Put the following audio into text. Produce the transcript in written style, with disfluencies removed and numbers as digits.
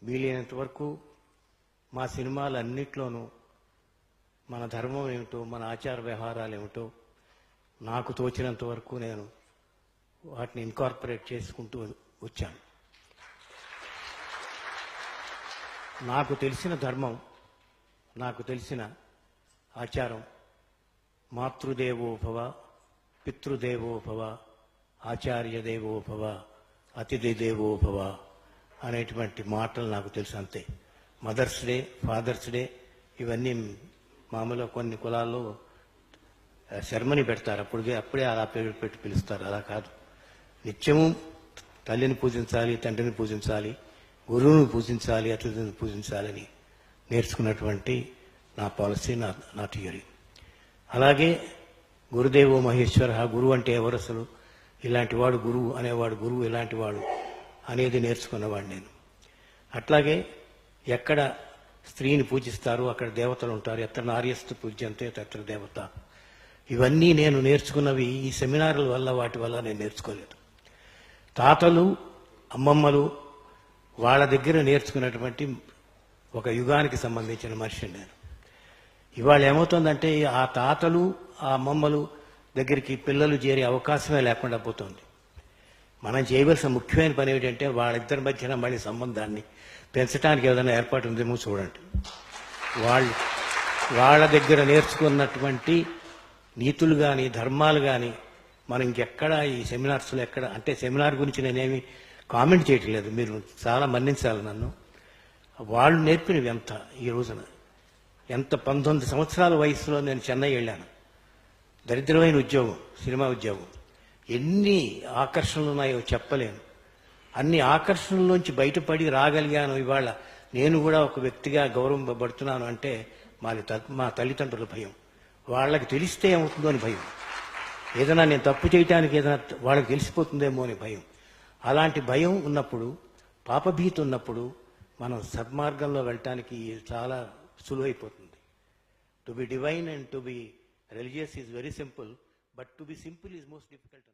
వీలైనంత వరకు మా సినిమాలన్నిట్లోనూ మన ధర్మం ఏమిటో, మన ఆచార వ్యవహారాలు ఏమిటో నాకు తోచినంత వరకు నేను వాటిని ఇన్కార్పొరేట్ చేసుకుంటూ వచ్చాను. నాకు తెలిసిన ధర్మం, నాకు తెలిసిన ఆచారం మాతృదేవో భవ, పితృదేవో భవ, ఆచార్య దేవో భవ, అతిథి దేవో భవ అనేటువంటి మాటలు నాకు తెలుసు అంతే. మదర్స్ డే, ఫాదర్స్ డే ఇవన్నీ మామూలుగా కొన్ని కులాల్లో శర్మని పెడతారు, అప్పుడే అలా పేరు పెట్టి పిలుస్తారు. అలా కాదు, నిత్యము తల్లిని పూజించాలి, తండ్రిని పూజించాలి, గురువుని పూజించాలి, అతిథిని పూజించాలని నేర్చుకున్నటువంటి నా పాలసీ, నా థియరీ. అలాగే గురుదేవో మహేశ్వర, గురువు అంటే ఎవరు అసలు, ఇలాంటి వాడు గురువు అనేవాడు, గురువు ఇలాంటి వాడు అనేది నేర్చుకున్నవాడు నేను. అట్లాగే ఎక్కడ స్త్రీని పూజిస్తారు అక్కడ దేవతలు ఉంటారు, ఎత్ర నార్యస్తు పూజ్యంతే తత్ర దేవత. ఇవన్నీ నేను నేర్చుకున్నవి ఈ సెమినార్ల వల్ల, వాటి వల్ల నేను నేర్చుకోలేదు. తాతలు అమ్మమ్మలు వాళ్ళ దగ్గర నేర్చుకున్నటువంటి ఒక యుగానికి సంబంధించిన మనిషిని నేను. ఇవాళ ఏమవుతుందంటే ఆ తాతలు ఆ అమ్మమ్మలు దగ్గరికి పిల్లలు చేరే అవకాశమే లేకుండా పోతుంది. మనం చేయవలసిన ముఖ్యమైన పని ఏమిటంటే వాళ్ళిద్దరి మధ్యన మళ్ళీ సంబంధాన్ని పెంచడానికి ఏదైనా ఏర్పాటు ఉందేమో చూడండి. వాళ్ళ దగ్గర నేర్చుకున్నటువంటి నీతులు కానీ ధర్మాలు కానీ మనం ఇంకెక్కడ ఈ సెమినార్స్లో ఎక్కడ, అంటే సెమినార్ గురించి నేనేమి కామెంట్ చేయట్లేదు, మీరు చాలా మన్నించాలి నన్ను. వాళ్ళు నేర్పినవి ఎంత ఈ రోజున, ఎంత 19 సంవత్సరాల వయసులో నేను చెన్నై వెళ్ళాను. దరిద్రమైన ఉద్యోగం, సినిమా ఉద్యోగం. ఎన్ని ఆకర్షణలు ఉన్నాయో చెప్పలేను. అన్ని ఆకర్షణల్లోంచి బయటపడి రాగలిగాను. ఇవాళ నేను కూడా ఒక వ్యక్తిగా గౌరవింపబడుతున్నాను అంటే మా తల్లిదండ్రుల భయం, వాళ్ళకి తెలిస్తే ఏమవుతుందో అని భయం, ఏదైనా నేను తప్పు చేయటానికి ఏదైనా వాళ్ళకి తెలిసిపోతుందేమో అని భయం. అలాంటి భయం ఉన్నప్పుడు, పాపభీతి ఉన్నప్పుడు మనం సన్మార్గంలో వెళ్ళటానికి చాలా సులువైపోతుంది. To be divine and to be religious is very simple, but to be simple is most difficult.